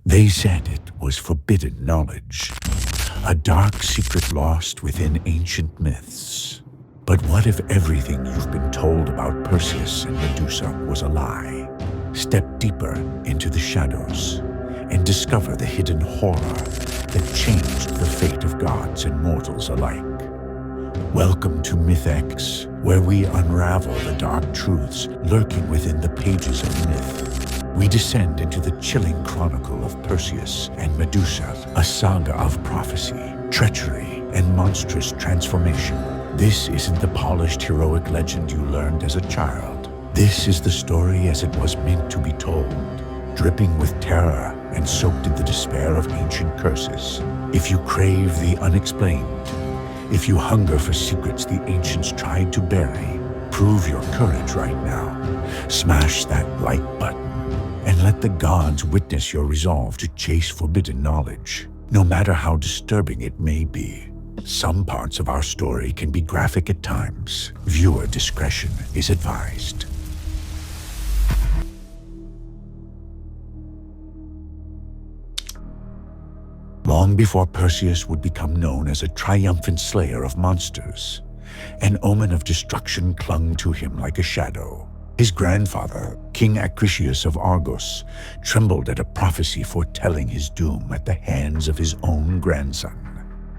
They said it was forbidden knowledge, a dark secret lost within ancient myths. But what if everything you've been told about Perseus and Medusa was a lie? Step deeper into the shadows and discover the hidden horror that changed the fate of gods and mortals alike. Welcome to MythX, where we unravel the dark truths lurking within the pages of myth. We descend into the chilling chronicle of Perseus and Medusa, a saga of prophecy, treachery, and monstrous transformation. This isn't the polished heroic legend you learned as a child. This is the story as it was meant to be told, dripping with terror and soaked in the despair of ancient curses. If you crave the unexplained, if you hunger for secrets the ancients tried to bury, prove your courage right now. Smash that like button and let the gods witness your resolve to chase forbidden knowledge, no matter how disturbing it may be. Some parts of our story can be graphic at times. Viewer discretion is advised. Long before Perseus would become known as a triumphant slayer of monsters, an omen of destruction clung to him like a shadow. His grandfather, King Acrisius of Argos, trembled at a prophecy foretelling his doom at the hands of his own grandson.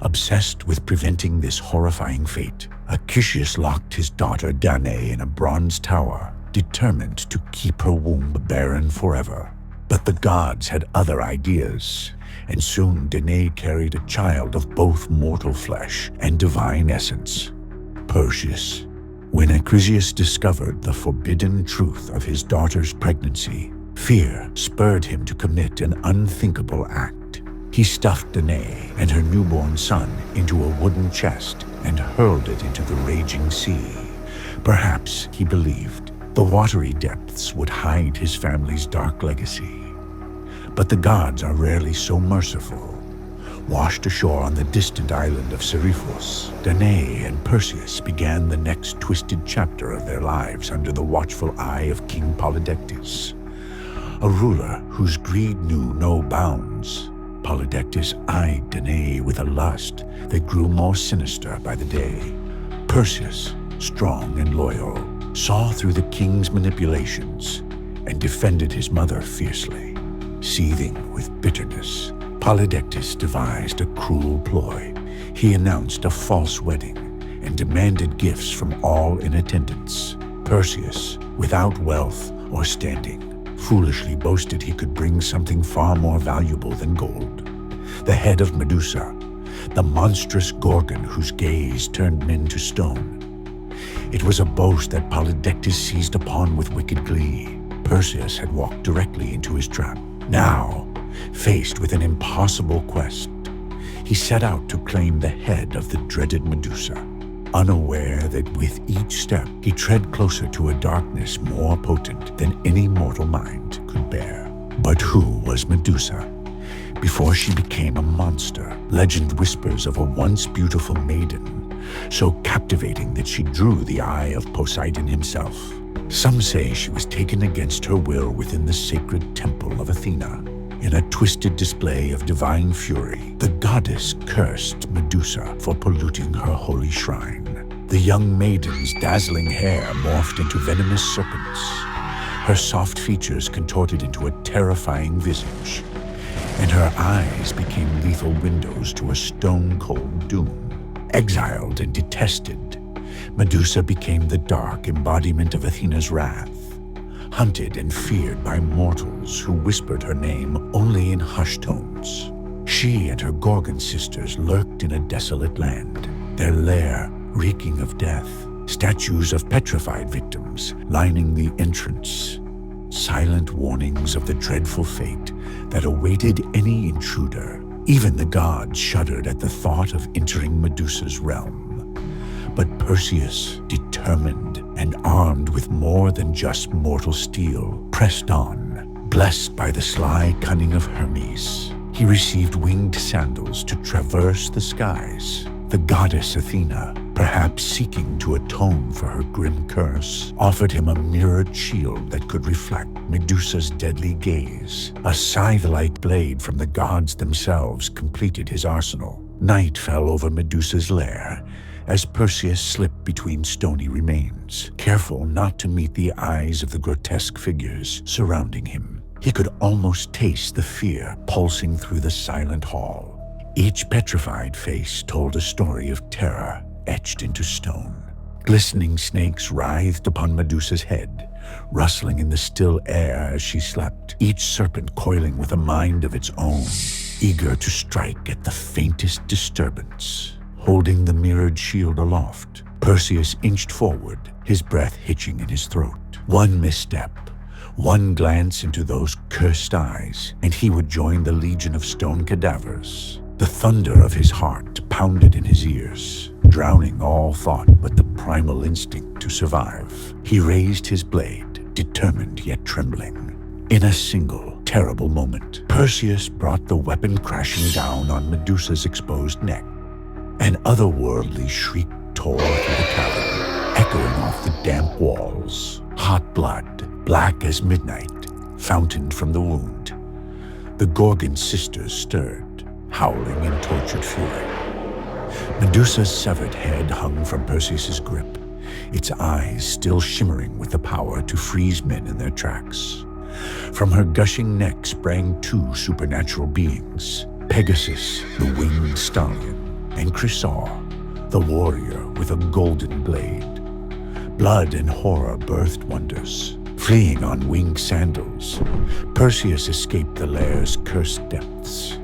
Obsessed with preventing this horrifying fate, Acrisius locked his daughter Danae in a bronze tower, determined to keep her womb barren forever. But the gods had other ideas, and soon Danae carried a child of both mortal flesh and divine essence, Perseus. When Acrisius discovered the forbidden truth of his daughter's pregnancy, fear spurred him to commit an unthinkable act. He stuffed Danae and her newborn son into a wooden chest and hurled it into the raging sea. Perhaps, he believed, the watery depths would hide his family's dark legacy. But the gods are rarely so merciful. Washed ashore on the distant island of Seriphos, Danae and Perseus began the next twisted chapter of their lives under the watchful eye of King Polydectes, a ruler whose greed knew no bounds. Polydectes eyed Danae with a lust that grew more sinister by the day. Perseus, strong and loyal, saw through the king's manipulations and defended his mother fiercely. Seething with bitterness, Polydectes devised a cruel ploy. He announced a false wedding and demanded gifts from all in attendance. Perseus, without wealth or standing, foolishly boasted he could bring something far more valuable than gold: the head of Medusa, the monstrous gorgon whose gaze turned men to stone. It was a boast that Polydectes seized upon with wicked glee. Perseus had walked directly into his trap. Now, faced with an impossible quest, he set out to claim the head of the dreaded Medusa, unaware that with each step he tread closer to a darkness more potent than any mortal mind could bear. But who was Medusa? Before she became a monster, legend whispers of a once beautiful maiden, so captivating that she drew the eye of Poseidon himself. Some say she was taken against her will within the sacred temple of Athena. In a twisted display of divine fury, the goddess cursed Medusa for polluting her holy shrine. The young maiden's dazzling hair morphed into venomous serpents, her soft features contorted into a terrifying visage, and her eyes became lethal windows to a stone-cold doom. Exiled and detested, Medusa became the dark embodiment of Athena's wrath, hunted and feared by mortals who whispered her name only in hushed tones. She and her Gorgon sisters lurked in a desolate land, their lair reeking of death, statues of petrified victims lining the entrance, silent warnings of the dreadful fate that awaited any intruder. Even the gods shuddered at the thought of entering Medusa's realm. But Perseus, determined and armed with more than just mortal steel, pressed on. Blessed by the sly cunning of Hermes, he received winged sandals to traverse the skies. The goddess Athena, perhaps seeking to atone for her grim curse, offered him a mirrored shield that could reflect Medusa's deadly gaze. A scythe-like blade from the gods themselves completed his arsenal. Night fell over Medusa's lair as Perseus slipped between stony remains, careful not to meet the eyes of the grotesque figures surrounding him. He could almost taste the fear pulsing through the silent hall. Each petrified face told a story of terror etched into stone. Glistening snakes writhed upon Medusa's head, rustling in the still air as she slept, each serpent coiling with a mind of its own, eager to strike at the faintest disturbance. Holding the mirrored shield aloft, Perseus inched forward, his breath hitching in his throat. One misstep, one glance into those cursed eyes, and he would join the legion of stone cadavers. The thunder of his heart pounded in his ears, drowning all thought but the primal instinct to survive. He raised his blade, determined yet trembling. In a single, terrible moment, Perseus brought the weapon crashing down on Medusa's exposed neck. An otherworldly shriek tore through the cavern, echoing off the damp walls. Hot blood, black as midnight, fountained from the wound. The Gorgon sisters stirred, howling in tortured fury. Medusa's severed head hung from Perseus's grip, its eyes still shimmering with the power to freeze men in their tracks. From her gushing neck sprang two supernatural beings, Pegasus, the winged stallion, and Chrysaor, the warrior with a golden blade. Blood and horror birthed wonders. Fleeing on winged sandals, Perseus escaped the lair's cursed depths,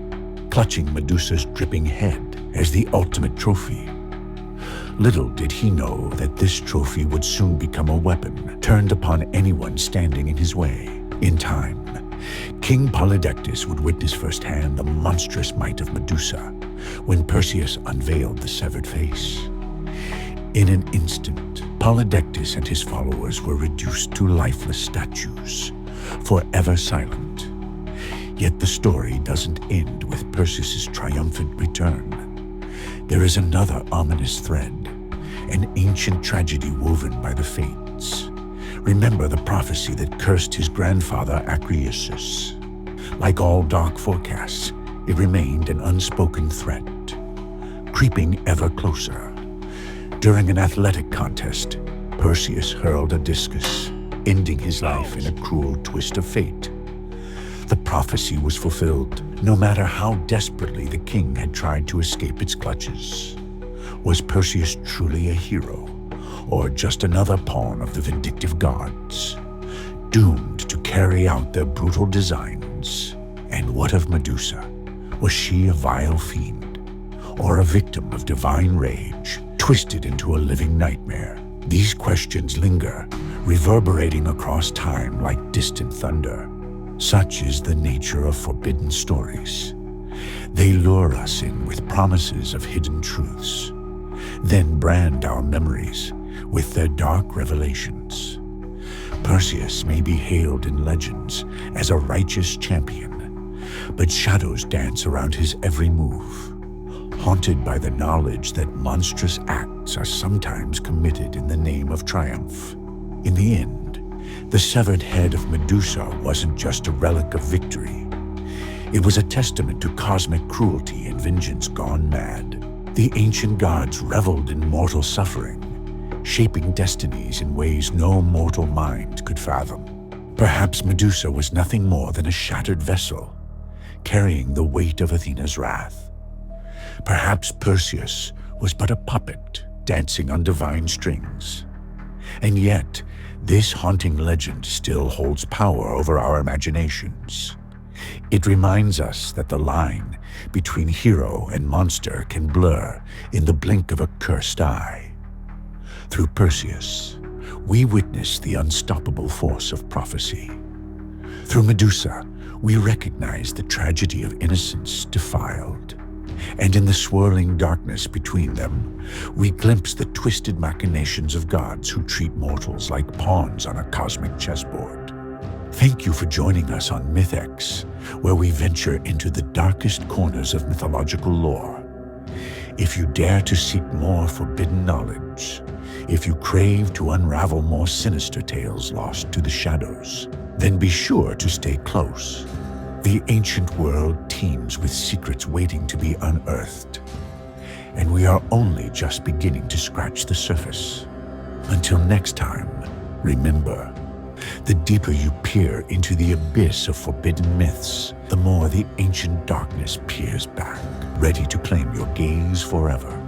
clutching Medusa's dripping head as the ultimate trophy. Little did he know that this trophy would soon become a weapon turned upon anyone standing in his way. In time, King Polydectes would witness firsthand the monstrous might of Medusa when Perseus unveiled the severed face. In an instant, Polydectes and his followers were reduced to lifeless statues, forever silent. Yet the story doesn't end with Perseus's triumphant return. There is another ominous thread, an ancient tragedy woven by the fates. Remember the prophecy that cursed his grandfather Acreus. Like all dark forecasts, it remained an unspoken threat, creeping ever closer. During an athletic contest, Perseus hurled a discus, ending his life in a cruel twist of fate. The prophecy was fulfilled, no matter how desperately the king had tried to escape its clutches. Was Perseus truly a hero, or just another pawn of the vindictive gods, doomed to carry out their brutal designs? And what of Medusa? Was she a vile fiend, or a victim of divine rage, twisted into a living nightmare? These questions linger, reverberating across time like distant thunder. Such is the nature of forbidden stories. They lure us in with promises of hidden truths, then brand our memories with their dark revelations. Perseus may be hailed in legends as a righteous champion, but shadows dance around his every move, haunted by the knowledge that monstrous acts are sometimes committed in the name of triumph. In the end, the severed head of Medusa wasn't just a relic of victory. It was a testament to cosmic cruelty and vengeance gone mad. The ancient gods reveled in mortal suffering, shaping destinies in ways no mortal mind could fathom. Perhaps Medusa was nothing more than a shattered vessel, carrying the weight of Athena's wrath. Perhaps Perseus was but a puppet, dancing on divine strings. And yet, this haunting legend still holds power over our imaginations. It reminds us that the line between hero and monster can blur in the blink of a cursed eye. Through Perseus, we witness the unstoppable force of prophecy. Through Medusa, we recognize the tragedy of innocence defiled. And in the swirling darkness between them, we glimpse the twisted machinations of gods who treat mortals like pawns on a cosmic chessboard. Thank you for joining us on MythX, where we venture into the darkest corners of mythological lore. If you dare to seek more forbidden knowledge, if you crave to unravel more sinister tales lost to the shadows, then be sure to stay close. The ancient world teems with secrets waiting to be unearthed, and we are only just beginning to scratch the surface. Until next time, remember, the deeper you peer into the abyss of forbidden myths, the more the ancient darkness peers back, ready to claim your gaze forever.